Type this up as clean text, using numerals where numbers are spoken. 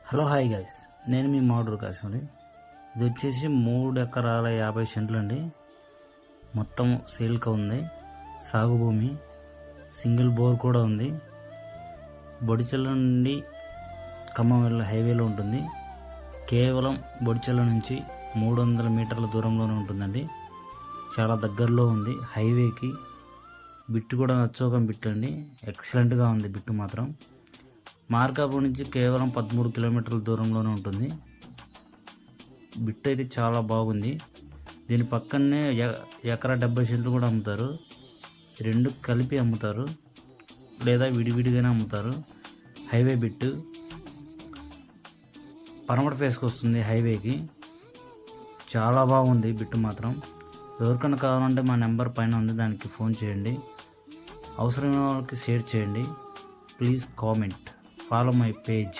Hello hi guys, నేను మీ మాడూరు కాశ్మీరి. ఇది వచ్చేసి 3 ఎకరాల 50 సెంట్లు అండి. మొత్తం సేల్గా ఉంది. సాగు భూమి, సింగిల్ బోర్ కూడా ఉంది. బొడిచెల నుండి ఖమ్మం వెళ్ళే హైవేలో ఉంటుంది. కేవలం బొడిచెల నుంచి 300 మీటర్ల దూరంలోనే ఉంటుందండి. చాలా దగ్గరలో ఉంది హైవేకి. బిట్టు కూడా నచ్చోకం బిట్టు అండి. ఎక్సలెంట్గా ఉంది బిట్టు మాత్రం. మార్కాపూర్ నుంచి కేవలం 13 కిలోమీటర్ల దూరంలోనే ఉంటుంది. బిట్ అయితే చాలా బాగుంది. దీని పక్కనే ఎకరా 70 సెంట్లు కూడా అమ్ముతారు. రెండు కలిపి అమ్ముతారు లేదా విడివిడిగానే అమ్ముతారు. హైవే బిట్టు పరమట ఫేస్కి వస్తుంది. హైవేకి చాలా బాగుంది బిట్టు మాత్రం. ఎవరికైనా కావాలంటే మా నెంబర్ పైన ఉంది, దానికి ఫోన్ చేయండి. అవసరమైన వాళ్ళకి షేర్ చేయండి. Please comment, follow my page.